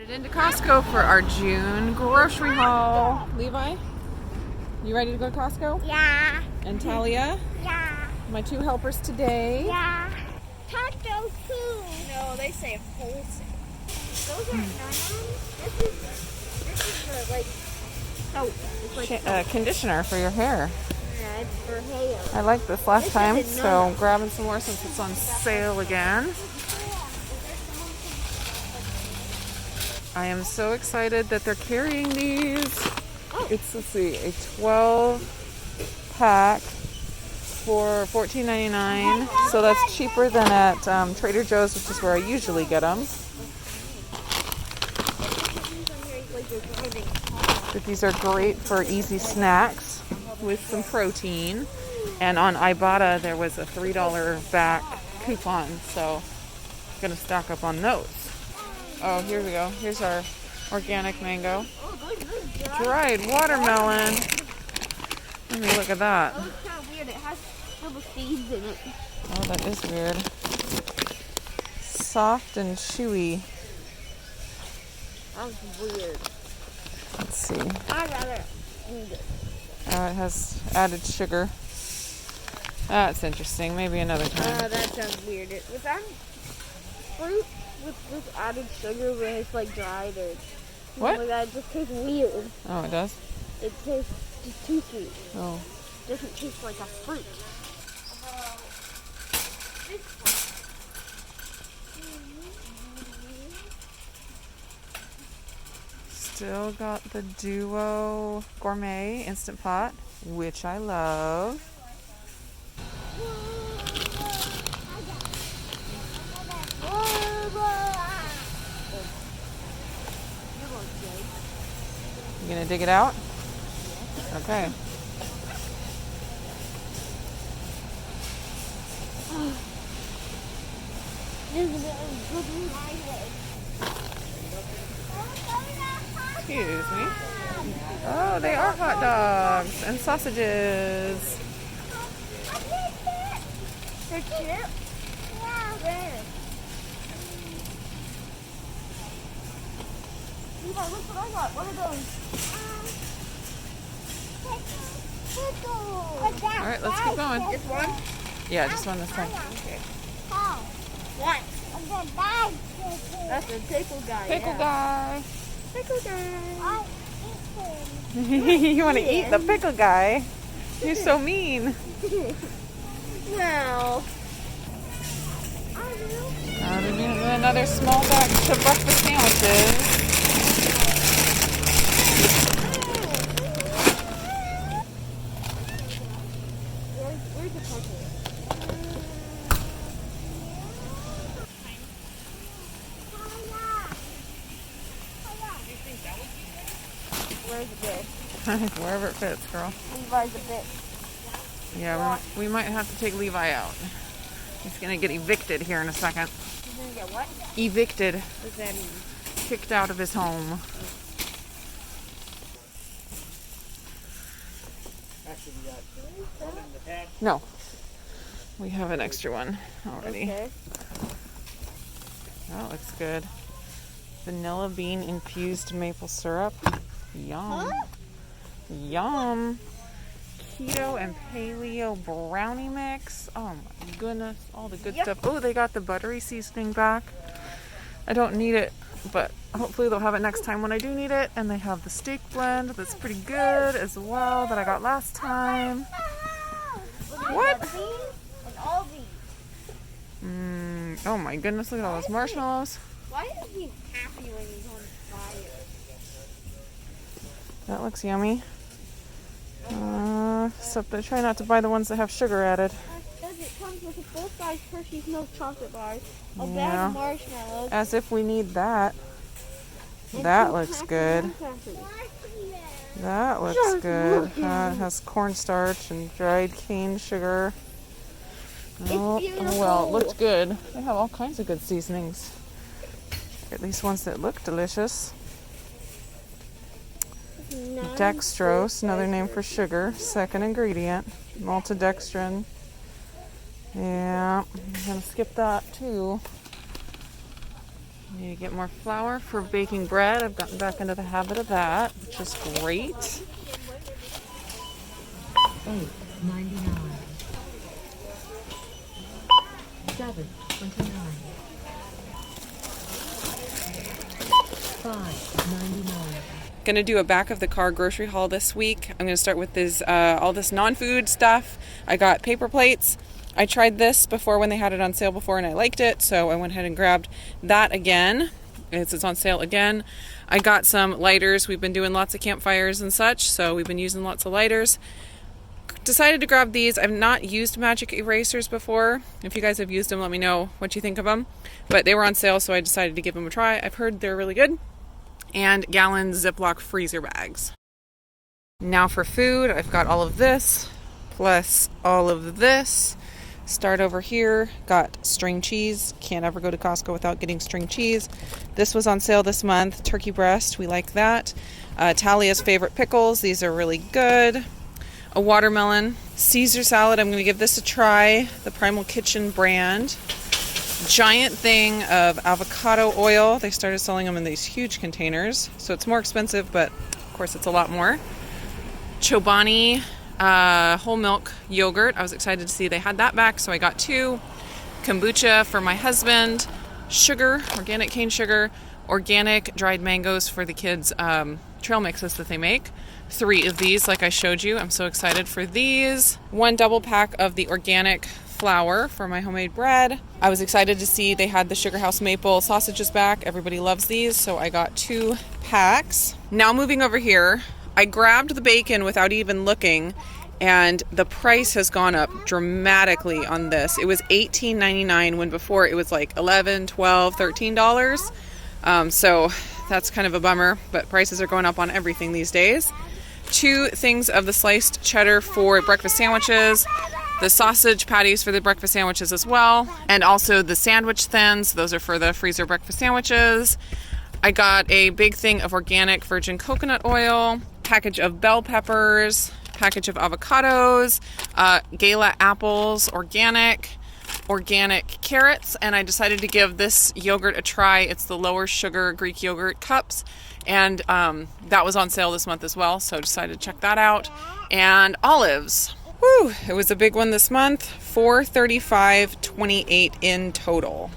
Headed into Costco for our June grocery haul. Levi, you ready to go to Costco? Yeah. And Talia, Yeah. my two helpers today. Yeah. Taco too. No, they say wholesale. Those are none. This is for like soap. It's like Conditioner for your hair. yeah, it's for hair. I liked this last This time, is a so no-no. grabbing some more since it's on sale again. I am so excited that they're carrying these. It's, let's see, a 12 pack for $14.99. So that's cheaper than at Trader Joe's, which is where I usually get them. But these are great for easy snacks with some protein. And on Ibotta, there was a $3 back coupon, so I'm going to stock up on those. Oh, here we go. Here's our organic mango. Dried watermelon. Let me look at that. Oh, it's kind of weird. It has little seeds in it. Oh, that is weird. Soft and chewy. That's weird. Let's see. I'd rather eat it. Oh, it has added sugar. That's interesting. Maybe another time. That sounds weird. With that fruit with added sugar, when it's like dried or What? like that, it just tastes weird. Oh, it does? It tastes just too sweet. Oh. It doesn't taste like a fruit. Still got the Duo Gourmet Instant Pot, which I love. You gonna dig it out? Okay. Excuse me. Oh, they are hot dogs and sausages. They're cute? Yeah. Where? Levi, look what I got. What are those? Pickles. All right, let's keep going. Just one? Yeah, just one this time. Okay. What? That's a pickle guy. Pickle guy. Pickle guy. You want to eat the pickle guy? You're so mean. No. Another small batch of breakfast sandwiches. Where's the pickle? Where's the bit? Wherever it fits, girl. Levi's a bit. Yeah, we might have to take Levi out. He's gonna get evicted here in a second. He's gonna get what? Evicted. What does that mean? Kicked out of his home. Actually, we got one in the pack. No. We have an extra one already. Okay. That looks good. Vanilla bean infused maple syrup. Yum. Huh? Yum. Keto and paleo brownie mix. Oh my goodness. All the good stuff. Oh, they got the buttery seasoning back. I don't need it, but hopefully they'll have it next time when I do need it. And they have the steak blend that's pretty good as well that I got last time. What? And all these. Oh my goodness, look at all those marshmallows. Why is he happy when he's on fire? That looks yummy. Except I try not to buy the ones that have sugar added. It comes with a full-size Hershey's milk chocolate bars, a bag Yeah. of marshmallows. As if we need that. and That 2 looks packs of good. Graham crackers. That looks good. It has cornstarch and dried cane sugar. Oh, well, it looks good. They have all kinds of good seasonings. At least ones that look delicious. Dextrose, another name for sugar. Second ingredient, maltodextrin. Yeah, I'm gonna skip that too. Need to get more flour for baking bread. I've gotten back into the habit of that, which is great. $8.99. $7.29. $5.99. Gonna do a back of the car grocery haul this week. I'm gonna start with this all this non-food stuff. I got paper plates. I tried this before when they had it on sale before and I liked it, so I went ahead and grabbed that again. It's on sale again. I got some lighters. We've been doing lots of campfires and such, so we've been using lots of lighters. Decided to grab these. I've not used magic erasers before. If you guys have used them, let me know what you think of them. But they were on sale, so I decided to give them a try. I've heard they're really good. And gallon Ziploc freezer bags. Now for food, I've got all of this, plus all of this. Start over here, got string cheese. Can't ever go to Costco without getting string cheese. This was on sale this month. Turkey breast, we like that. Talia's favorite pickles, these are really good. A watermelon. Caesar salad, I'm going to give this a try. The Primal Kitchen brand. Giant thing of avocado oil. They started selling them in these huge containers, so it's more expensive, but of course it's a lot more. Chobani whole milk yogurt. I was excited to see they had that back, so I got 2. Kombucha for my husband. Sugar, organic cane sugar. Organic dried mangoes for the kids' trail mixes that they make. 3 of these, like I showed you. I'm so excited for these. 1 double pack of the organic flour for my homemade bread. I was excited to see they had the Sugar House maple sausages back. Everybody loves these, so I got 2 packs. Now moving over here, I grabbed the bacon without even looking, and the price has gone up dramatically on this. It was $18.99 when before it was like $11, $12, $13. So that's kind of a bummer, but prices are going up on everything these days. 2 things of the sliced cheddar for breakfast sandwiches. The sausage patties for the breakfast sandwiches as well, and also the sandwich thins. Those are for the freezer breakfast sandwiches. I got a big thing of organic virgin coconut oil, package of bell peppers, package of avocados, Gala apples, organic carrots, and I decided to give this yogurt a try. It's the lower sugar Greek yogurt cups, and that was on sale this month as well, so decided to check that out. And olives. Whew, it was a big one this month. $435.28 in total.